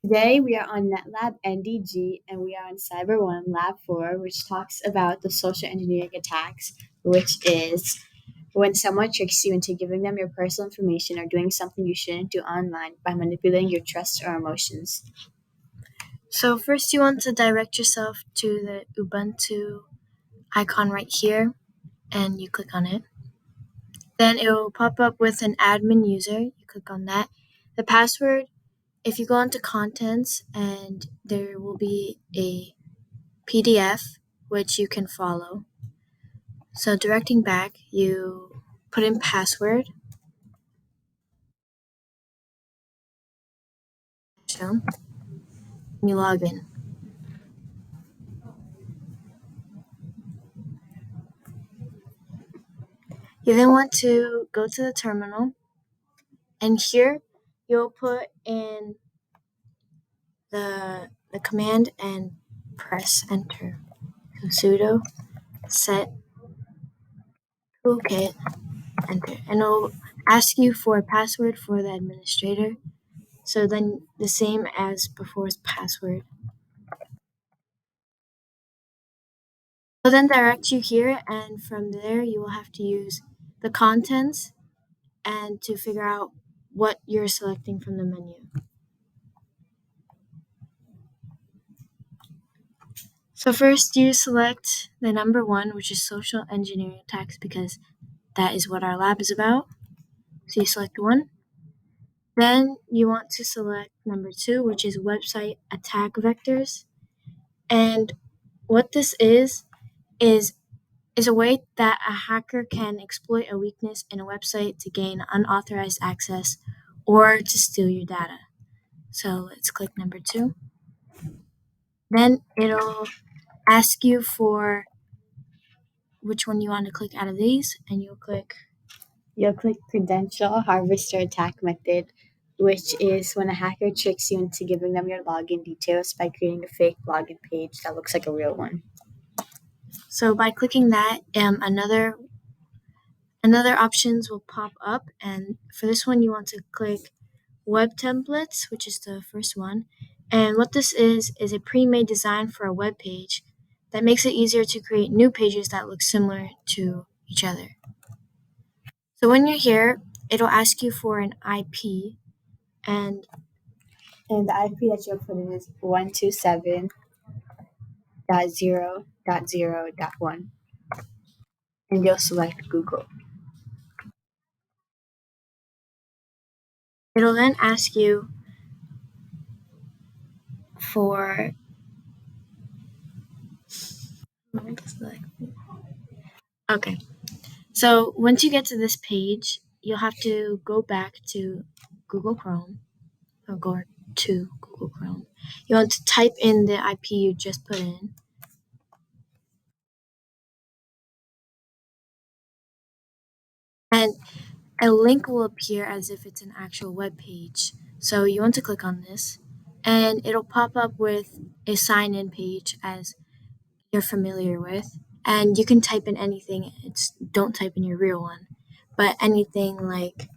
Today we are on Netlab NDG and we are on Cyber1 Lab 4, which talks about the social engineering attacks, which is when someone tricks you into giving them your personal information or doing something you shouldn't do online by manipulating your trust or emotions. So first you want to direct yourself to the Ubuntu icon right here and you click on it. Then it will pop up with an admin user. You click on that. The password, if you go into contents and there will be a PDF which you can follow. So directing back, you put in password. So you log in. You then want to go to the terminal, and here you'll put in the command and press enter. So sudo set toolkit enter, and it'll ask you for a password for the administrator. So then the same as before's password. It'll then direct you here, and from there you will have to use the contents and to figure out what you're selecting from the menu. So first you select the number 1, which is social engineering attacks, because that is what our lab is about. So you select 1. Then you want to select number 2, which is website attack vectors. And what this is a way that a hacker can exploit a weakness in a website to gain unauthorized access or to steal your data. So let's click number 2. Then it'll ask you for which one you want to click out of these, and you'll click Credential Harvester Attack Method, which is when a hacker tricks you into giving them your login details by creating a fake login page that looks like a real one. So by clicking that, another options will pop up, and for this one you want to click web templates, which is the first one. And what this is a pre-made design for a web page that makes it easier to create new pages that look similar to each other. So when you're here, it'll ask you for an IP, and the IP that you'll put in is 127.0.0.1, and you'll select Google. it'll then ask you for okay. So once you get to this page, you'll have to go back to Google Chrome, or go to Google Chrome. You want to type in the IP you just put in. And a link will appear as if it's an actual web page. So you want to click on this, and it'll pop up with a sign-in page as you're familiar with. And you can type in anything. Don't type in your real one, but anything like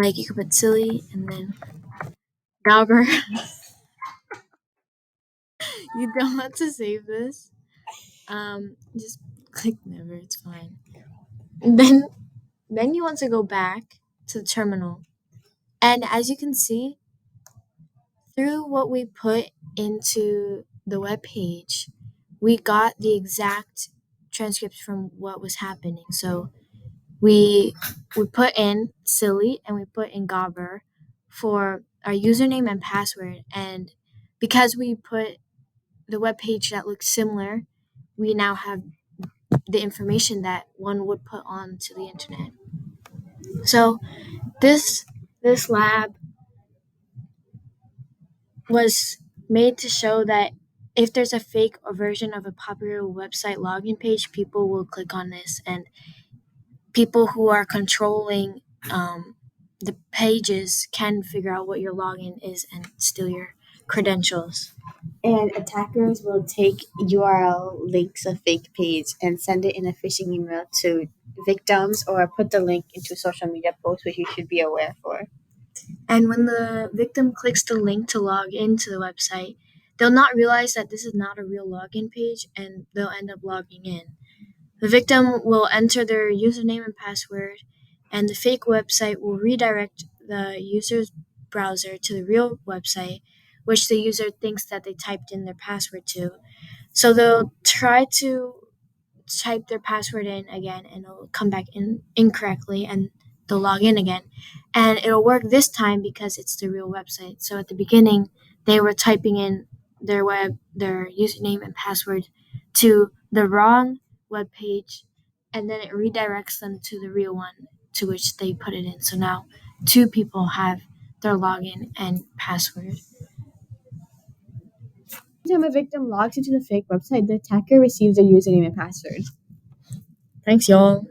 you could put silly and then Dauber. You don't want to save this. Just click never. It's fine. Then you want to go back to the terminal, and as you can see, through what we put into the web page, we got the exact transcript from what was happening. So we put in silly and we put in Gobber for our username and password, and because we put the web page that looks similar, we now have the information that one would put onto the internet. So this lab was made to show that if there's a fake or version of a popular website login page, people will click on this, and people who are controlling the pages can figure out what your login is and steal your credentials. And attackers will take URL links of fake page and send it in a phishing email to victims or put the link into social media posts, which you should be aware for. And when the victim clicks the link to log into the website, they'll not realize that this is not a real login page and they'll end up logging in. The victim will enter their username and password, and the fake website will redirect the user's browser to the real website, which the user thinks that they typed in their password to. So they'll try to type their password in again and it'll come back in incorrectly and they'll log in again. And it'll work this time because it's the real website. So at the beginning, they were typing in their username and password to the wrong web page, and then it redirects them to the real one to which they put it in. So now two people have their login and password. Every time a victim logs into the fake website, the attacker receives their username and password. Thanks, y'all.